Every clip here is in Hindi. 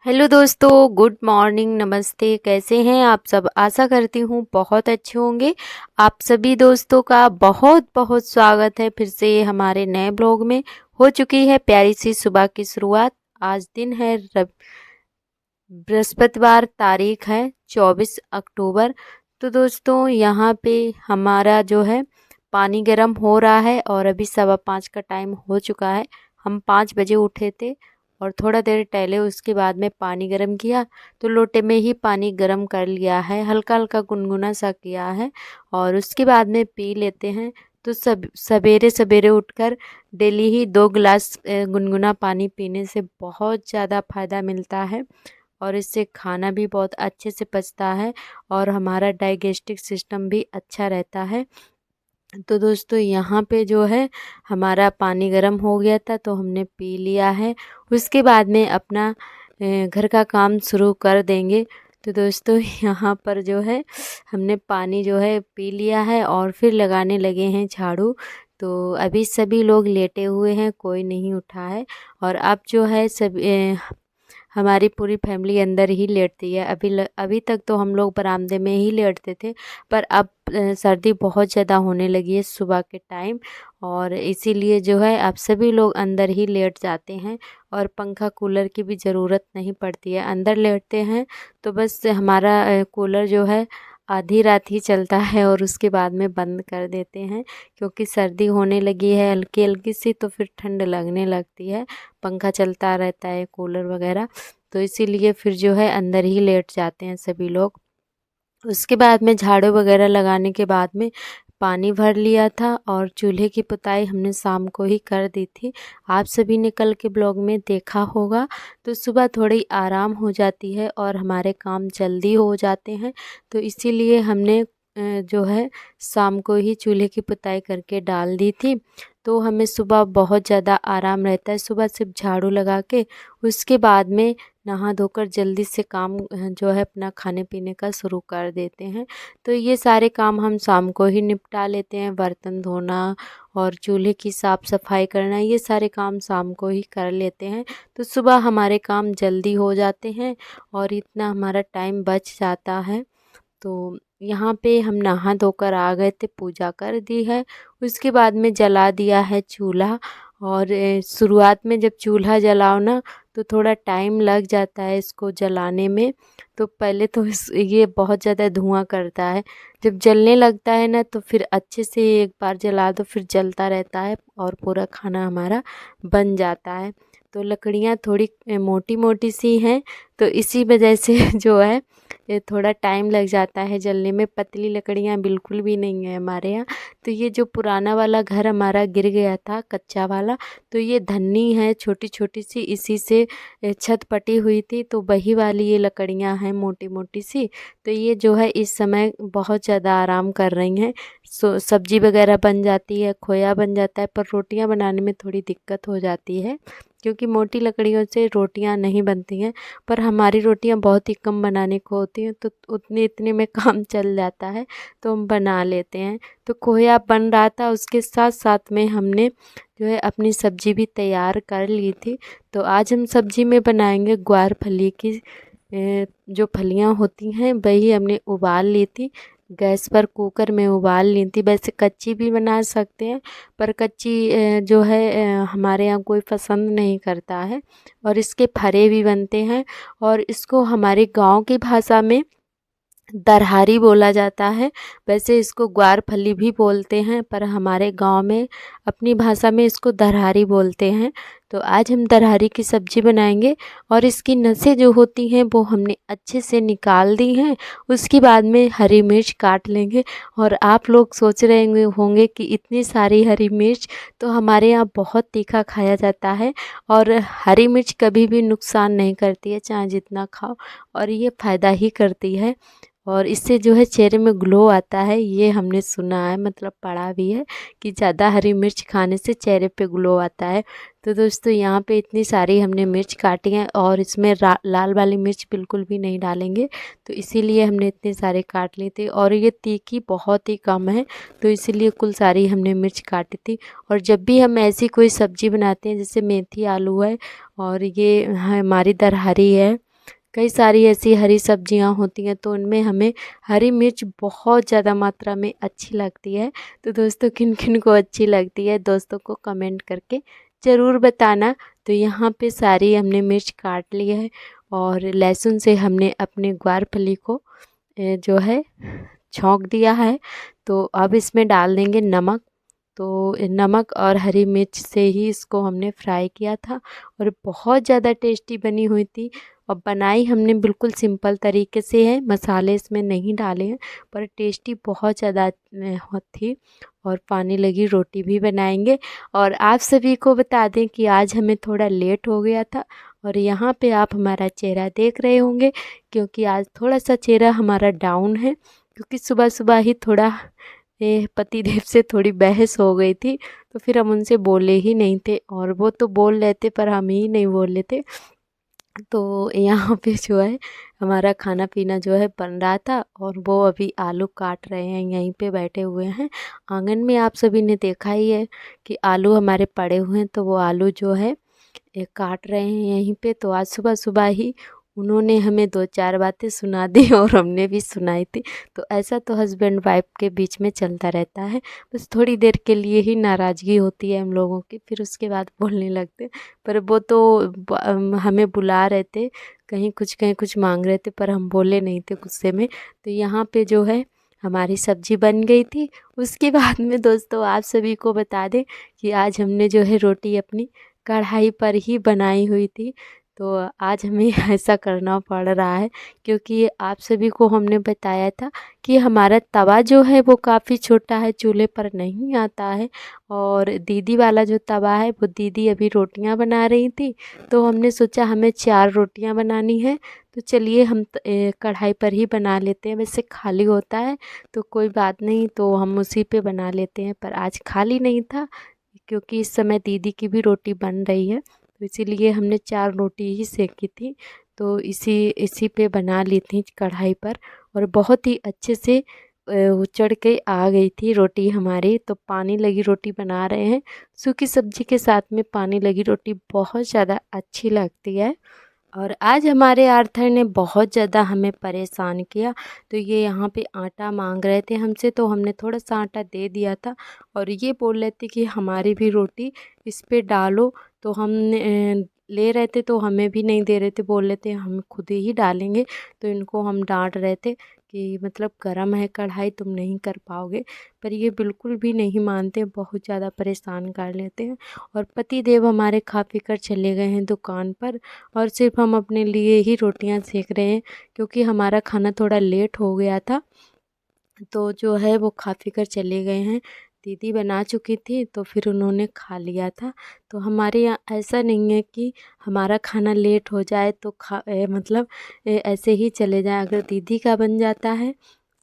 हेलो दोस्तों, गुड मॉर्निंग, नमस्ते। कैसे हैं आप सब? आशा करती हूँ बहुत अच्छे होंगे। आप सभी दोस्तों का बहुत बहुत स्वागत है फिर से हमारे नए ब्लॉग में। हो चुकी है प्यारी सी सुबह की शुरुआत। आज दिन है बृहस्पतिवार, तारीख है 24 अक्टूबर। तो दोस्तों यहाँ पे हमारा जो है पानी गर्म हो रहा है और अभी 5:15 का टाइम हो चुका है। हम 5 बजे उठे थे और थोड़ा देर टहले, उसके बाद में पानी गर्म किया। तो लोटे में ही पानी गर्म कर लिया है, हल्का हल्का गुनगुना सा किया है और उसके बाद में पी लेते हैं। तो सवेरे सवेरे उठकर डेली ही 2 गिलास गुनगुना पानी पीने से बहुत ज़्यादा फ़ायदा मिलता है और इससे खाना भी बहुत अच्छे से पचता है और हमारा डाइजेस्टिक सिस्टम भी अच्छा रहता है। तो दोस्तों यहाँ पे जो है हमारा पानी गर्म हो गया था तो हमने पी लिया है। उसके बाद में अपना घर का काम शुरू कर देंगे। तो दोस्तों यहाँ पर जो है हमने पानी जो है पी लिया है और फिर लगाने लगे हैं झाड़ू। तो अभी सभी लोग लेटे हुए हैं, कोई नहीं उठा है। और अब जो है सब हमारी पूरी फैमिली अंदर ही लेटती है। अभी तक तो हम लोग बरामदे में ही लेटते थे, पर अब सर्दी बहुत ज़्यादा होने लगी है सुबह के टाइम, और इसीलिए जो है अब सभी लोग अंदर ही लेट जाते हैं और पंखा कूलर की भी ज़रूरत नहीं पड़ती है। अंदर लेटते हैं तो बस हमारा कूलर जो है आधी रात ही चलता है और उसके बाद में बंद कर देते हैं, क्योंकि सर्दी होने लगी है हल्की हल्की सी, तो फिर ठंड लगने लगती है। पंखा चलता रहता है, कूलर वगैरह, तो इसीलिए फिर जो है अंदर ही लेट जाते हैं सभी लोग। उसके बाद में झाड़ू वगैरह लगाने के बाद में पानी भर लिया था और चूल्हे की पुताई हमने शाम को ही कर दी थी। आप सभी ने कल के ब्लॉग में देखा होगा। तो सुबह थोड़ी आराम हो जाती है और हमारे काम जल्दी हो जाते हैं, तो इसीलिए हमने जो है शाम को ही चूल्हे की पुताई करके डाल दी थी। तो हमें सुबह बहुत ज़्यादा आराम रहता है। सुबह सिर्फ झाड़ू लगा के उसके बाद में नहा धोकर जल्दी से काम जो है अपना खाने पीने का शुरू कर देते हैं। तो ये सारे काम हम शाम को ही निपटा लेते हैं। बर्तन धोना और चूल्हे की साफ़ सफाई करना, ये सारे काम शाम को ही कर लेते हैं। तो सुबह हमारे काम जल्दी हो जाते हैं और इतना हमारा टाइम बच जाता है। तो यहाँ पे हम नहा धोकर आ गए थे, पूजा कर दी है। उसके बाद में जला दिया है चूल्हा। और शुरुआत में जब चूल्हा जलाओ ना, तो थोड़ा टाइम लग जाता है इसको जलाने में। तो पहले तो ये बहुत ज़्यादा धुआं करता है। जब जलने लगता है ना, तो फिर अच्छे से एक बार जला दो, फिर जलता रहता है और पूरा खाना हमारा बन जाता है। तो लकड़ियाँ थोड़ी मोटी मोटी सी हैं, तो इसी वजह से जो है ये थोड़ा टाइम लग जाता है जलने में। पतली लकड़ियाँ बिल्कुल भी नहीं है हमारे यहाँ। तो ये जो पुराना वाला घर हमारा गिर गया था, कच्चा वाला, तो ये धन्नी है छोटी छोटी सी, इसी से छत पटी हुई थी। तो वही वाली ये लकड़ियाँ हैं मोटी मोटी सी। तो ये जो है इस समय बहुत ज़्यादा आराम कर रही हैं। सब्जी वगैरह बन जाती है, खोया बन जाता है, पर रोटियां बनाने में थोड़ी दिक्कत हो जाती है, क्योंकि मोटी लकड़ियों से रोटियां नहीं बनती हैं। पर हमारी रोटियां बहुत ही कम बनाने को होती हैं, तो उतने इतने में काम चल जाता है, तो हम बना लेते हैं। तो खोया बन रहा था, उसके साथ साथ में हमने जो है अपनी सब्जी भी तैयार कर ली थी। तो आज हम सब्जी में बनाएंगे ग्वार फली की जो फलियां होती हैं, वही हमने उबाल ली थी। गैस पर कुकर में उबाल ली थी। वैसे कच्ची भी बना सकते हैं, पर कच्ची जो है हमारे यहाँ कोई पसंद नहीं करता है। और इसके फरे भी बनते हैं, और इसको हमारे गांव की भाषा में दरहारी बोला जाता है। वैसे इसको ग्वार फली भी बोलते हैं, पर हमारे गांव में अपनी भाषा में इसको दरहारी बोलते हैं। तो आज हम दरहारी की सब्ज़ी बनाएंगे और इसकी नसें जो होती हैं वो हमने अच्छे से निकाल दी हैं। उसके बाद में हरी मिर्च काट लेंगे। और आप लोग सोच रहे होंगे कि इतनी सारी हरी मिर्च, तो हमारे यहाँ बहुत तीखा खाया जाता है और हरी मिर्च कभी भी नुकसान नहीं करती है, चाहे जितना खाओ, और ये फ़ायदा ही करती है। और इससे जो है चेहरे में ग्लो आता है, ये हमने सुना है, मतलब पढ़ा भी है कि ज़्यादा हरी मिर्च खाने से चेहरे पे ग्लो आता है। तो दोस्तों यहाँ पे इतनी सारी हमने मिर्च काटी हैं और इसमें लाल वाली मिर्च बिल्कुल भी नहीं डालेंगे, तो इसीलिए हमने इतने सारे काट लिए थे। और ये तीखी बहुत ही कम है, तो इसीलिए कुल सारी हमने मिर्च काटी थी। और जब भी हम ऐसी कोई सब्ज़ी बनाते हैं, जैसे मेथी आलू है और ये हमारी दरहरी है, कई सारी ऐसी हरी सब्जियां होती हैं तो उनमें हमें हरी मिर्च बहुत ज़्यादा मात्रा में अच्छी लगती है। तो दोस्तों किन किन को अच्छी लगती है दोस्तों को कमेंट करके ज़रूर बताना। तो यहाँ पे सारी हमने मिर्च काट ली है और लहसुन से हमने अपने ग्वारफली को जो है छौंक दिया है। तो अब इसमें डाल देंगे नमक। तो नमक और हरी मिर्च से ही इसको हमने फ्राई किया था और बहुत ज़्यादा टेस्टी बनी हुई थी। और बनाई हमने बिल्कुल सिंपल तरीके से है, मसाले इसमें नहीं डाले हैं, पर टेस्टी बहुत ज़्यादा थी। और पानी लगी रोटी भी बनाएंगे। और आप सभी को बता दें कि आज हमें थोड़ा लेट हो गया था और यहाँ पे आप हमारा चेहरा देख रहे होंगे क्योंकि आज थोड़ा सा चेहरा हमारा डाउन है क्योंकि सुबह सुबह ही थोड़ा पतिदेव से थोड़ी बहस हो गई थी। तो फिर हम उनसे बोले ही नहीं थे और वो तो बोल रहे थे पर हम ही नहीं बोल रहे थे। तो यहाँ पे जो है हमारा खाना पीना जो है बन रहा था और वो अभी आलू काट रहे हैं, यहीं पे बैठे हुए हैं आंगन में। आप सभी ने देखा ही है कि आलू हमारे पड़े हुए हैं, तो वो आलू जो है काट रहे हैं यहीं पे। तो आज सुबह सुबह ही उन्होंने हमें 2-4 बातें सुना दी और हमने भी सुनाई थी। तो ऐसा तो हस्बैंड वाइफ के बीच में चलता रहता है, बस थोड़ी देर के लिए ही नाराज़गी होती है हम लोगों की, फिर उसके बाद बोलने लगते। पर वो तो हमें बुला रहे थे, कहीं कुछ मांग रहे थे, पर हम बोले नहीं थे गुस्से में। तो यहाँ पे जो है हमारी सब्जी बन गई थी। उसके बाद में दोस्तों आप सभी को बता दें कि आज हमने जो है रोटी अपनी कढ़ाई पर ही बनाई हुई थी। तो आज हमें ऐसा करना पड़ रहा है क्योंकि आप सभी को हमने बताया था कि हमारा तवा जो है वो काफ़ी छोटा है, चूल्हे पर नहीं आता है। और दीदी वाला जो तवा है वो दीदी अभी रोटियां बना रही थी, तो हमने सोचा हमें 4 रोटियां बनानी है, तो चलिए हम कढ़ाई पर ही बना लेते हैं। वैसे खाली होता है तो कोई बात नहीं, तो हम उसी पे बना लेते हैं, पर आज खाली नहीं था क्योंकि इस समय दीदी की भी रोटी बन रही है, तो इसीलिए हमने 4 रोटी ही सेकी थी। तो इसी इसी पे बना ली थी कढ़ाई पर और बहुत ही अच्छे से उचड़ के आ गई थी रोटी हमारी। तो पानी लगी रोटी बना रहे हैं, सूखी सब्जी के साथ में पानी लगी रोटी बहुत ज़्यादा अच्छी लगती है। और आज हमारे आर्थर ने बहुत ज़्यादा हमें परेशान किया। तो ये यहाँ पे आटा मांग रहे थे हमसे, तो हमने थोड़ा सा आटा दे दिया था और ये बोल रहे थे कि हमारी भी रोटी इस पे डालो। तो हमने ले रहे थे तो हमें भी नहीं दे रहे थे, बोल रहे थे हम खुद ही डालेंगे। तो इनको हम डांट रहे थे कि मतलब गर्म है कढ़ाई, तुम नहीं कर पाओगे, पर ये बिल्कुल भी नहीं मानते, बहुत ज़्यादा परेशान कर लेते हैं। और पति देव हमारे खा पी कर चले गए हैं दुकान पर और सिर्फ हम अपने लिए ही रोटियां सेक रहे हैं क्योंकि हमारा खाना थोड़ा लेट हो गया था। तो जो है वो खा पी कर चले गए हैं। दीदी बना चुकी थी तो फिर उन्होंने खा लिया था। तो हमारे यहाँ ऐसा नहीं है कि हमारा खाना लेट हो जाए तो मतलब ऐसे ही चले जाएं। अगर दीदी का बन जाता है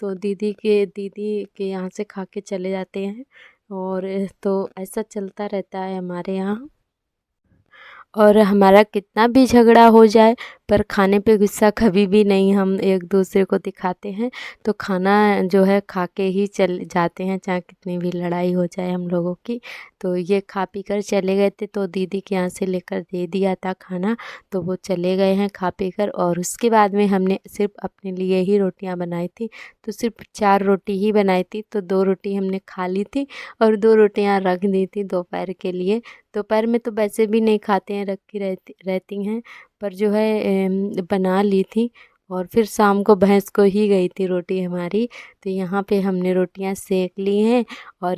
तो दीदी के यहाँ से खा के चले जाते हैं। और तो ऐसा चलता रहता है हमारे यहाँ। और हमारा कितना भी झगड़ा हो जाए पर खाने पे गुस्सा कभी भी नहीं हम एक दूसरे को दिखाते हैं। तो खाना जो है खा के ही चल जाते हैं, चाहे कितनी भी लड़ाई हो जाए हम लोगों की। तो ये खा पी कर चले गए थे, तो दीदी के यहाँ से लेकर दे दिया था खाना, तो वो चले गए हैं खा पी कर। और उसके बाद में हमने सिर्फ अपने लिए ही रोटियां बनाई थी, तो सिर्फ 4 रोटी ही बनाई थी, तो 2 रोटी हमने खा ली थी और 2 रोटियां रख दी थी दोपहर के लिए। दोपहर में तो वैसे भी नहीं खाते हैं, रखी रहती रहती हैं, पर जो है बना ली थी। और फिर शाम को भैंस को ही गई थी रोटी हमारी। तो यहाँ पे हमने रोटियां सेक ली हैं। और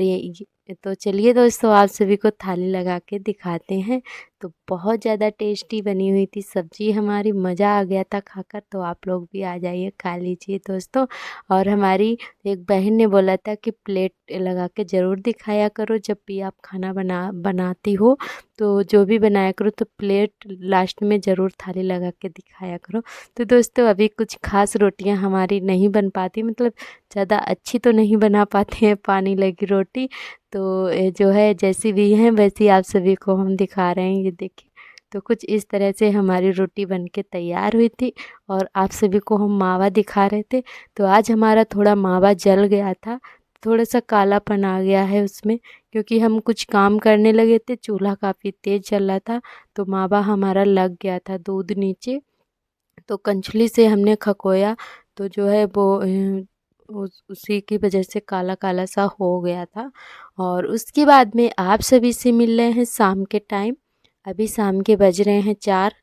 तो चलिए दोस्तों आप सभी को थाली लगा के दिखाते हैं। तो बहुत ज़्यादा टेस्टी बनी हुई थी सब्जी हमारी, मज़ा आ गया था खाकर। तो आप लोग भी आ जाइए, खा लीजिए दोस्तों। और हमारी एक बहन ने बोला था कि प्लेट लगा के ज़रूर दिखाया करो जब भी आप खाना बनाती हो, तो जो भी बनाया करो तो प्लेट लास्ट में ज़रूर थाली लगा के दिखाया करो। तो दोस्तों अभी कुछ खास रोटियां हमारी नहीं बन पाती, मतलब ज़्यादा अच्छी तो नहीं बना पाते हैं पानी लगी रोटी। तो ये जो है जैसी भी हैं वैसी आप सभी को हम दिखा रहे हैं, ये देखिए। तो कुछ इस तरह से हमारी रोटी बन के तैयार हुई थी और आप सभी को हम मावा दिखा रहे थे। तो आज हमारा थोड़ा मावा जल गया था, थोड़ा सा कालापन आ गया है उसमें, क्योंकि हम कुछ काम करने लगे थे, चूल्हा काफ़ी तेज़ चल रहा था, तो मावा हमारा लग गया था दूध नीचे। तो कंछली से हमने खकोया तो जो है वो उसी की वजह से काला काला सा हो गया था। और उसके बाद में आप सभी से मिल रहे हैं शाम के टाइम। अभी शाम के बज रहे हैं 4।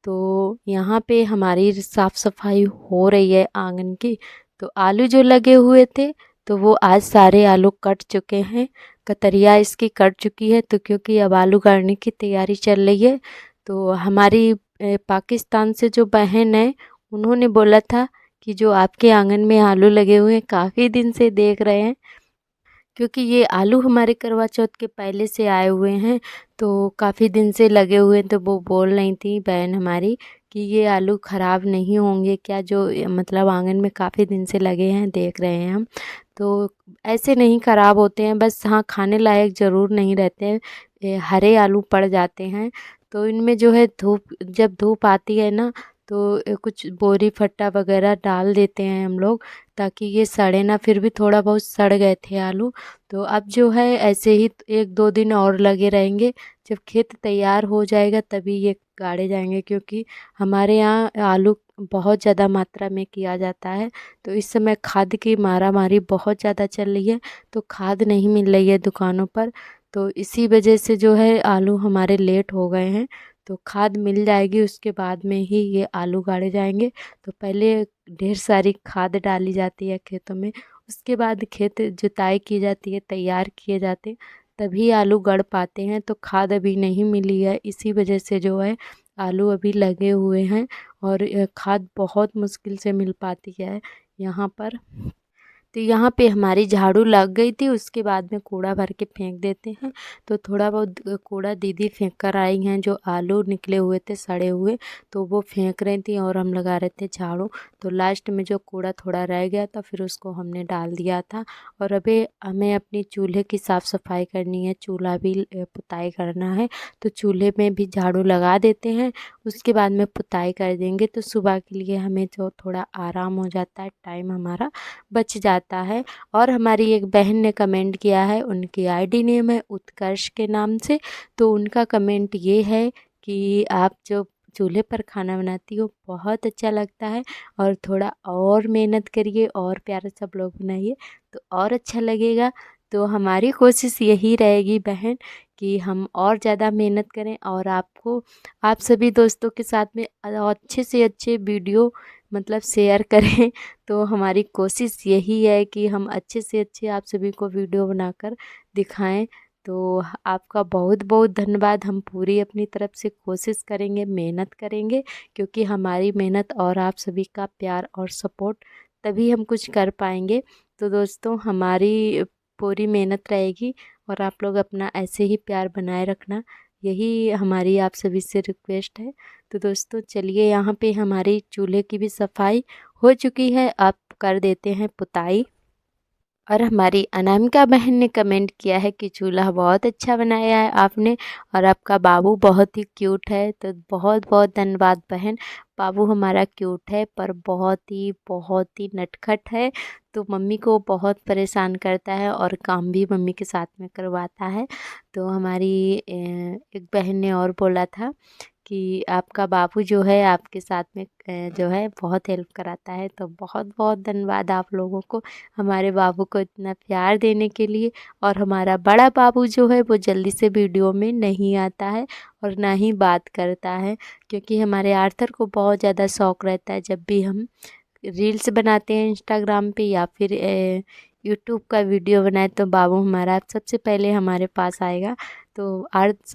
तो यहाँ पे हमारी साफ़ सफाई हो रही है आंगन की। तो आलू जो लगे हुए थे तो वो आज सारे आलू कट चुके हैं, कतरिया इसकी कट चुकी है। तो क्योंकि अब आलू गाड़ने की तैयारी चल रही है तो हमारी पाकिस्तान से जो बहन है उन्होंने बोला था कि जो आपके आंगन में आलू लगे हुए हैं काफ़ी दिन से देख रहे हैं, क्योंकि ये आलू हमारे करवा चौथ के पहले से आए हुए हैं तो काफ़ी दिन से लगे हुए हैं। तो वो बोल रही थी बहन हमारी कि ये आलू ख़राब नहीं होंगे क्या, जो मतलब आंगन में काफ़ी दिन से लगे हैं देख रहे हैं हम। तो ऐसे नहीं ख़राब होते हैं, बस हाँ खाने लायक ज़रूर नहीं रहते हैं, हरे आलू पड़ जाते हैं। तो इनमें जो है धूप, जब धूप आती है ना तो कुछ बोरी फट्टा वगैरह डाल देते हैं हम लोग ताकि ये सड़े ना। फिर भी थोड़ा बहुत सड़ गए थे आलू। तो अब जो है ऐसे ही 1-2 दिन और लगे रहेंगे, जब खेत तैयार हो जाएगा तभी ये गाड़े जाएंगे, क्योंकि हमारे यहाँ आलू बहुत ज़्यादा मात्रा में किया जाता है। तो इस समय खाद की मारामारी बहुत ज़्यादा चल रही है, तो खाद नहीं मिल रही है दुकानों पर। तो इसी वजह से जो है आलू हमारे लेट हो गए हैं। तो खाद मिल जाएगी उसके बाद में ही ये आलू गाड़े जाएंगे। तो पहले ढेर सारी खाद डाली जाती है खेतों में, उसके बाद खेत जुताई की जाती है, तैयार किए जाते हैं, तभी आलू गड़ पाते हैं। तो खाद अभी नहीं मिली है, इसी वजह से जो है आलू अभी लगे हुए हैं। और खाद बहुत मुश्किल से मिल पाती है यहाँ पर। तो यहाँ पे हमारी झाड़ू लग गई थी, उसके बाद में कूड़ा भर के फेंक देते हैं। तो थोड़ा बहुत कूड़ा दीदी फेंक कर आई हैं, जो आलू निकले हुए थे सड़े हुए तो वो फेंक रही थी और हम लगा रहे थे झाड़ू। तो लास्ट में जो कूड़ा थोड़ा रह गया था फिर उसको हमने डाल दिया था। और अभी हमें अपनी चूल्हे की साफ़ सफाई करनी है, चूल्हा भी पुताई करना है। तो चूल्हे में भी झाड़ू लगा देते हैं, उसके बाद में पुताई कर देंगे। तो सुबह के लिए हमें जो थोड़ा आराम हो जाता है, टाइम हमारा बच जाता है। और हमारी एक बहन ने कमेंट किया है, उनकी आईडी नेम है उत्कर्ष के नाम से। तो उनका कमेंट ये है कि आप जो चूल्हे पर खाना बनाती हो बहुत अच्छा लगता है, और थोड़ा और मेहनत करिए और प्यारा सब लोग बनाइए तो और अच्छा लगेगा। तो हमारी कोशिश यही रहेगी बहन कि हम और ज़्यादा मेहनत करें और आपको, आप सभी दोस्तों के साथ में अच्छे से अच्छे वीडियो मतलब शेयर करें। तो हमारी कोशिश यही है कि हम अच्छे से अच्छे आप सभी को वीडियो बनाकर दिखाएं। तो आपका बहुत बहुत धन्यवाद। हम पूरी अपनी तरफ से कोशिश करेंगे, मेहनत करेंगे, क्योंकि हमारी मेहनत और आप सभी का प्यार और सपोर्ट, तभी हम कुछ कर पाएंगे। तो दोस्तों हमारी पूरी मेहनत रहेगी और आप लोग अपना ऐसे ही प्यार बनाए रखना, यही हमारी आप सभी से रिक्वेस्ट है। तो दोस्तों चलिए, यहाँ पे हमारी चूल्हे की भी सफाई हो चुकी है, आप कर देते हैं पुताई। और हमारी अनामिका बहन ने कमेंट किया है कि चूल्हा बहुत अच्छा बनाया है आपने, और आपका बाबू बहुत ही क्यूट है। तो बहुत बहुत धन्यवाद बहन। बाबू हमारा क्यूट है पर बहुत ही नटखट है, तो मम्मी को बहुत परेशान करता है और काम भी मम्मी के साथ में करवाता है। तो हमारी एक बहन ने और बोला था कि आपका बाबू जो है आपके साथ में जो है बहुत हेल्प कराता है। तो बहुत बहुत धन्यवाद आप लोगों को हमारे बाबू को इतना प्यार देने के लिए। और हमारा बड़ा बाबू जो है वो जल्दी से वीडियो में नहीं आता है और ना ही बात करता है, क्योंकि हमारे आर्थर को बहुत ज़्यादा शौक़ रहता है, जब भी हम रील्स बनाते हैं इंस्टाग्राम पे या फिर यूट्यूब का वीडियो बनाए तो बाबू हमारा सबसे पहले हमारे पास आएगा। तो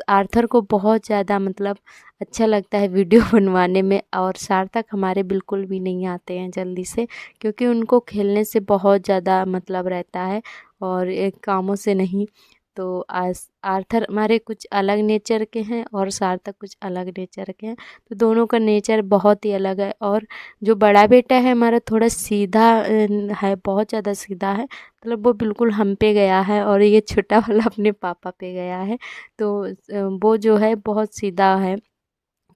आर्थर को बहुत ज़्यादा मतलब अच्छा लगता है वीडियो बनवाने में, और सार्थक हमारे बिल्कुल भी नहीं आते हैं जल्दी से, क्योंकि उनको खेलने से बहुत ज़्यादा मतलब रहता है और एक कामों से नहीं। तो आर्थर हमारे कुछ अलग नेचर के हैं और सार्थक कुछ अलग नेचर के हैं, तो दोनों का नेचर बहुत ही अलग है। और जो बड़ा बेटा है हमारा थोड़ा सीधा है, बहुत ज़्यादा सीधा है, मतलब वो बिल्कुल हम पे गया है, और ये छोटा वाला अपने पापा पे गया है। तो वो जो है बहुत सीधा है,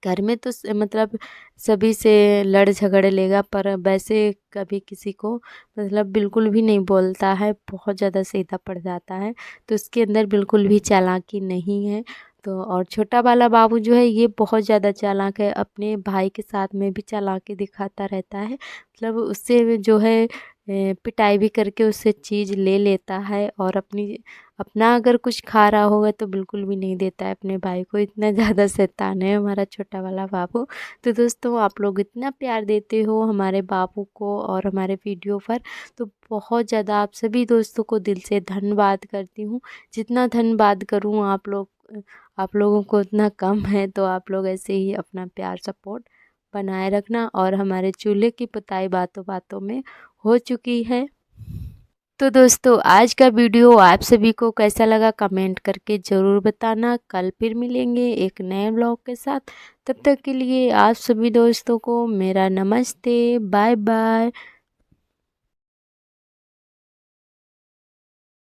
घर में तो मतलब सभी से लड़ झगड़ लेगा, पर वैसे कभी किसी को मतलब बिल्कुल भी नहीं बोलता है, बहुत ज़्यादा सीधा पड़ जाता है। तो उसके अंदर बिल्कुल भी चालाकी नहीं है। तो और छोटा वाला बाबू जो है ये बहुत ज़्यादा चालाक है, अपने भाई के साथ में भी चालाकी दिखाता रहता है। मतलब उससे जो है पिटाई भी करके उससे चीज़ ले लेता है, और अपना अगर कुछ खा रहा होगा तो बिल्कुल भी नहीं देता है अपने भाई को। इतना ज़्यादा शैतान है हमारा छोटा वाला बाबू। तो दोस्तों आप लोग इतना प्यार देते हो हमारे बाबू को और हमारे वीडियो पर, तो बहुत ज़्यादा आप सभी दोस्तों को दिल से धन्यवाद करती हूँ। जितना धन्यवाद करूँ आप लोगों को उतना कम है। तो आप लोग ऐसे ही अपना प्यार सपोर्ट बनाए रखना। और हमारे चूल्हे की पुताई बातों बातों में हो चुकी है। तो दोस्तों आज का वीडियो आप सभी को कैसा लगा कमेंट करके ज़रूर बताना। कल फिर मिलेंगे एक नए ब्लॉग के साथ। तब तक के लिए आप सभी दोस्तों को मेरा नमस्ते, बाय बाय।